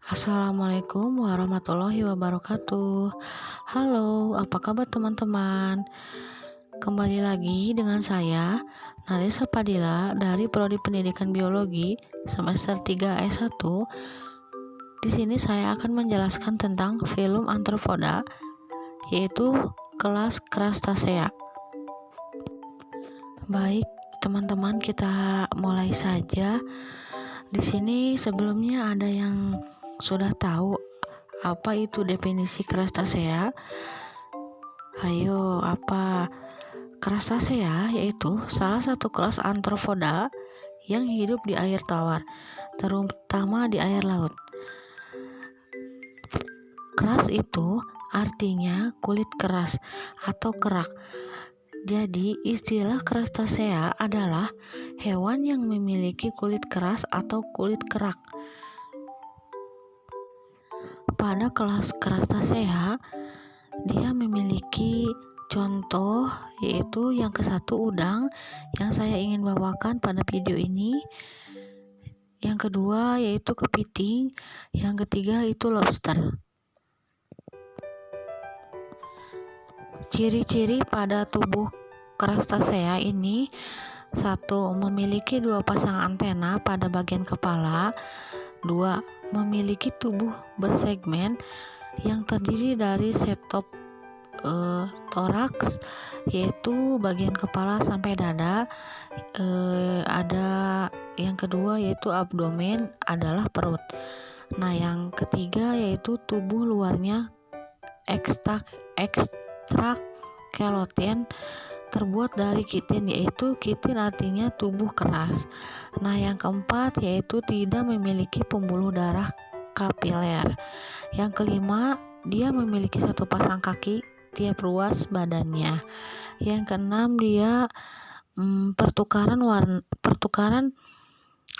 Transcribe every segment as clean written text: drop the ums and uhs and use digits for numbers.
Assalamualaikum warahmatullahi wabarakatuh. Halo, apa kabar teman-teman? Kembali lagi dengan saya, Narisa Padilla dari Prodi Pendidikan Biologi semester 3 S1. Di sini saya akan menjelaskan tentang filum Arthropoda, yaitu kelas Crustacea. Baik, teman-teman, kita mulai saja. Di sini sebelumnya ada yang sudah tahu apa itu definisi Crustacea? Ayo, apa? Crustacea yaitu salah satu kelas arthropoda yang hidup di air tawar, terutama di air laut. Keras itu artinya kulit keras atau kerak. Jadi, istilah Crustacea adalah hewan yang memiliki kulit keras atau kulit kerak. Pada kelas Crustacea, dia memiliki contoh, yaitu yang ke-1 udang yang saya ingin bawakan pada video ini. Yang kedua yaitu kepiting, yang ketiga itu lobster. Ciri-ciri pada tubuh Crustacea ini: 1. Memiliki 2 pasang antena pada bagian kepala. 2. Memiliki tubuh bersegmen yang terdiri dari setop toraks, yaitu bagian kepala sampai dada. Ada yang kedua yaitu abdomen adalah perut. Nah, yang ketiga yaitu tubuh luarnya ekstraskeleton terbuat dari kitin, yaitu kitin artinya tubuh keras. Nah, yang keempat yaitu tidak memiliki pembuluh darah kapiler. Yang kelima, dia memiliki 1 pasang kaki tiap ruas badannya. Yang keenam, dia pertukaran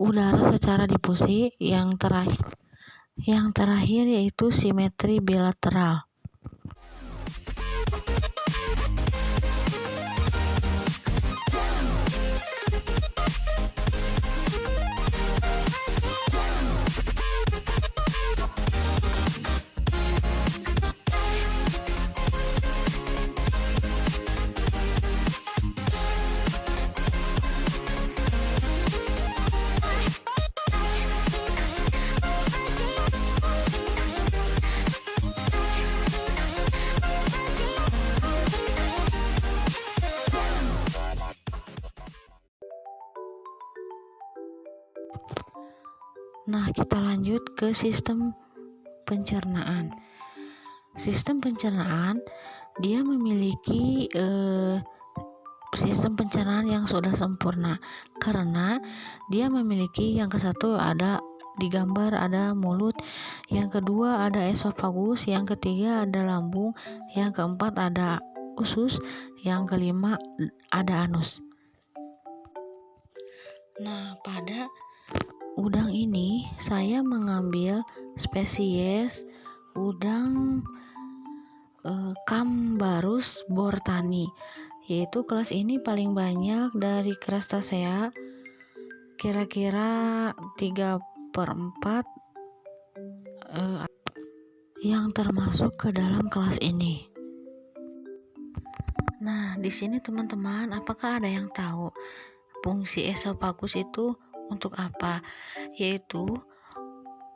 udara secara difusi. Yang terakhir yaitu simetri bilateral. Nah, kita lanjut ke sistem pencernaan. Sistem pencernaan, dia memiliki sistem pencernaan yang sudah sempurna karena dia memiliki yang ke-1 ada di gambar ada mulut, yang kedua ada esofagus, yang ketiga ada lambung, yang keempat ada usus, yang kelima ada anus. Nah, pada udang ini saya mengambil spesies udang Cambarus bortani, yaitu kelas ini paling banyak dari Crustacea, kira-kira 3/4 yang termasuk ke dalam kelas ini. Nah, di sini teman-teman, apakah ada yang tahu fungsi esofagus itu untuk apa? Yaitu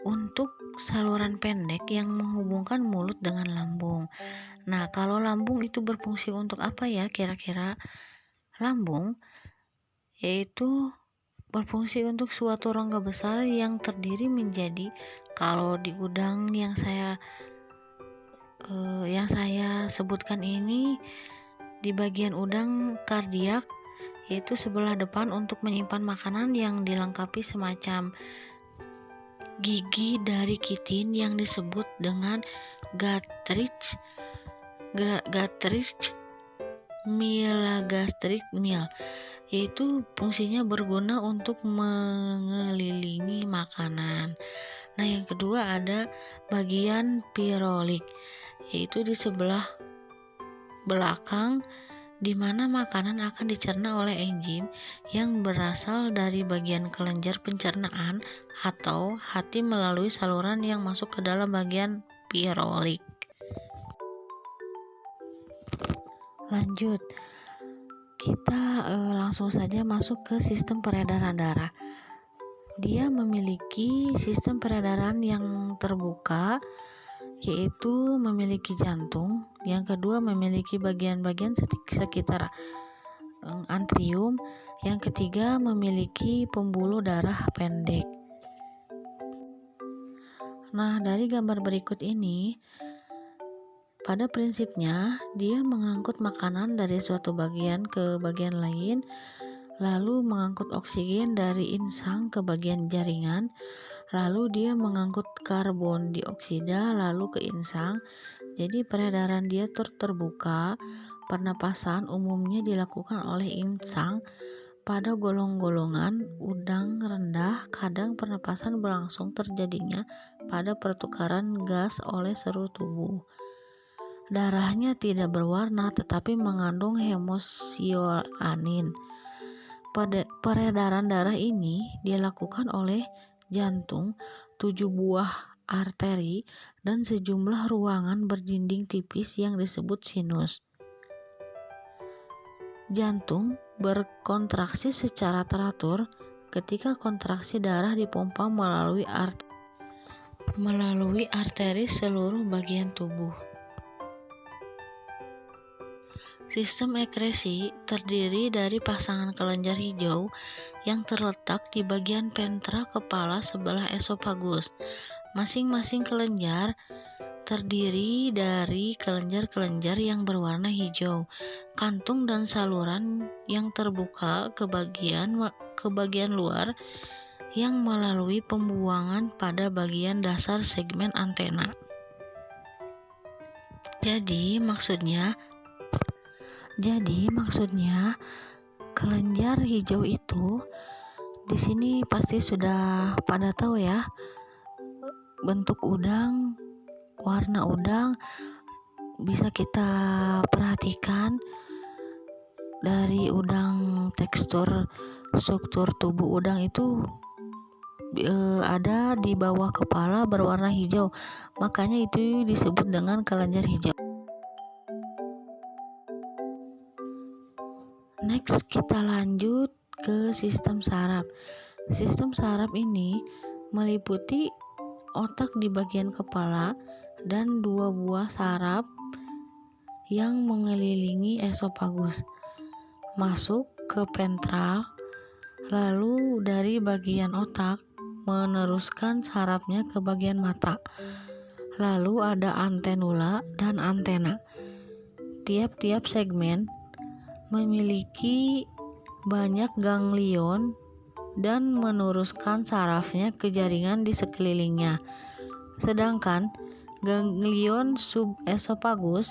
untuk saluran pendek yang menghubungkan mulut dengan lambung. Nah, kalau lambung itu berfungsi untuk apa ya kira-kira? Lambung yaitu berfungsi untuk suatu rongga besar yang terdiri menjadi, kalau di udang yang saya sebutkan ini, di bagian udang kardiak, yaitu sebelah depan untuk menyimpan makanan yang dilengkapi semacam gigi dari kitin yang disebut dengan gastrix gastric meal, yaitu fungsinya berguna untuk mengelilingi makanan. Nah, yang kedua ada bagian pirolik, yaitu di sebelah belakang di mana makanan akan dicerna oleh enzim yang berasal dari bagian kelenjar pencernaan atau hati melalui saluran yang masuk ke dalam bagian pirolik. Lanjut, kita langsung saja masuk ke sistem peredaran darah. Dia memiliki sistem peredaran yang terbuka, yaitu memiliki jantung. Yang kedua memiliki bagian-bagian sekitar antrium. Yang ketiga memiliki pembuluh darah pendek. Nah, dari gambar berikut ini, pada prinsipnya dia mengangkut makanan dari suatu bagian ke bagian lain, lalu mengangkut oksigen dari insang ke bagian jaringan, lalu dia mengangkut karbon dioksida lalu ke insang. Jadi peredaran dia terbuka. Pernapasan umumnya dilakukan oleh insang pada golong-golongan udang rendah. Kadang pernapasan berlangsung terjadinya pada pertukaran gas oleh seluruh tubuh. Darahnya tidak berwarna tetapi mengandung hemosianin. Peredaran darah ini dilakukan oleh jantung, 7 buah arteri, dan sejumlah ruangan berdinding tipis yang disebut sinus. Jantung berkontraksi secara teratur. Ketika kontraksi, darah dipompa melalui arteri seluruh bagian tubuh. Sistem ekresi terdiri dari pasangan kelenjar hijau yang terletak di bagian ventral kepala sebelah esofagus. Masing-masing kelenjar terdiri dari kelenjar-kelenjar yang berwarna hijau, kantung dan saluran yang terbuka ke bagian luar yang melalui pembuangan pada bagian dasar segmen antena. Jadi maksudnya kelenjar hijau itu di sini pasti sudah pada tahu ya, bentuk udang, warna udang bisa kita perhatikan dari udang. Struktur tubuh udang itu ada di bawah kepala berwarna hijau, makanya itu disebut dengan kelenjar hijau. Next, kita lanjut ke sistem saraf. Sistem saraf ini meliputi otak di bagian kepala dan 2 buah saraf yang mengelilingi esofagus. Masuk ke ventral, lalu dari bagian otak meneruskan sarafnya ke bagian mata. Lalu ada antenula dan antena. Tiap-tiap segmen memiliki banyak ganglion dan meneruskan sarafnya ke jaringan di sekelilingnya. Sedangkan ganglion subesofagus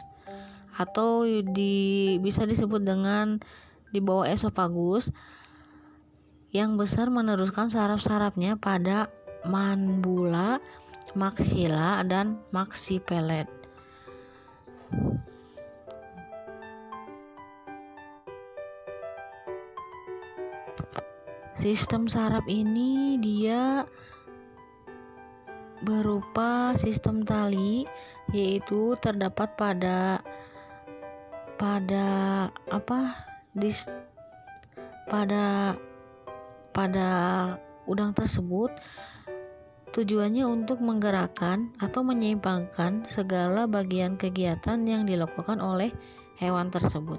atau bisa disebut dengan di bawah esofagus yang besar meneruskan saraf-sarafnya pada manbula, maksila, dan maksipelet. Sistem saraf ini dia berupa sistem tali, yaitu terdapat pada udang tersebut. Tujuannya untuk menggerakkan atau menyeimbangkan segala bagian kegiatan yang dilakukan oleh hewan tersebut.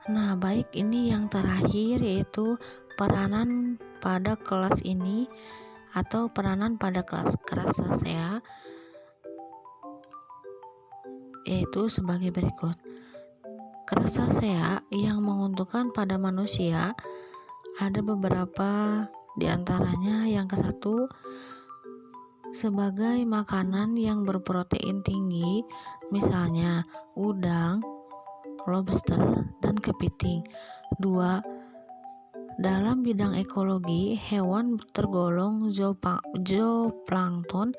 Nah, baik, ini yang terakhir yaitu peranan pada kelas ini atau peranan pada kelas Crustacea, yaitu sebagai berikut. Crustacea yang menguntungkan pada manusia ada beberapa diantaranya. Yang ke-1, sebagai makanan yang berprotein tinggi, misalnya udang, lobster, dan kepiting. 2, dalam bidang ekologi, hewan tergolong zooplankton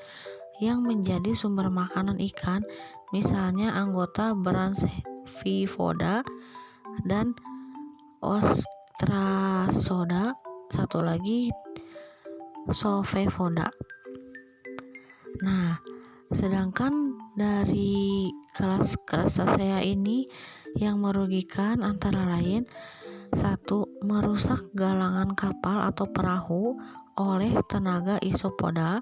yang menjadi sumber makanan ikan, misalnya anggota Brancvifoda dan Ostracoda, satu lagi Sophepoda. Nah, sedangkan dari kelas Crustacea ini yang merugikan antara lain: 1. Merusak galangan kapal atau perahu oleh tenaga isopoda.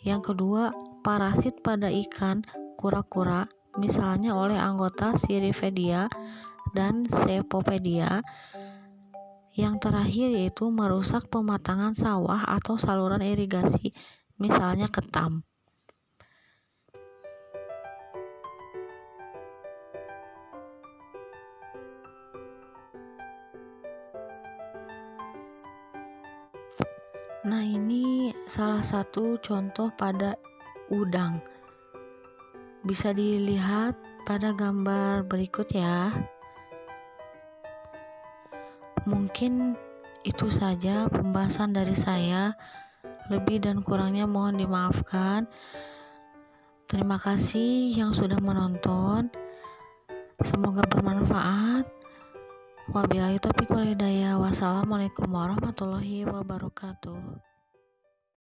Yang kedua, parasit pada ikan kura-kura, misalnya oleh anggota Cirripedia dan Cephalopedia. Yang terakhir yaitu merusak pematangan sawah atau saluran irigasi, misalnya ketam. Nah, ini salah satu contoh pada udang. Bisa dilihat pada gambar berikut ya. Mungkin itu saja pembahasan dari saya. Lebih dan kurangnya mohon dimaafkan. Terima kasih yang sudah menonton. Semoga bermanfaat. Wabillahi taufiq wal hidayah. Wassalamualaikum warahmatullahi wabarakatuh.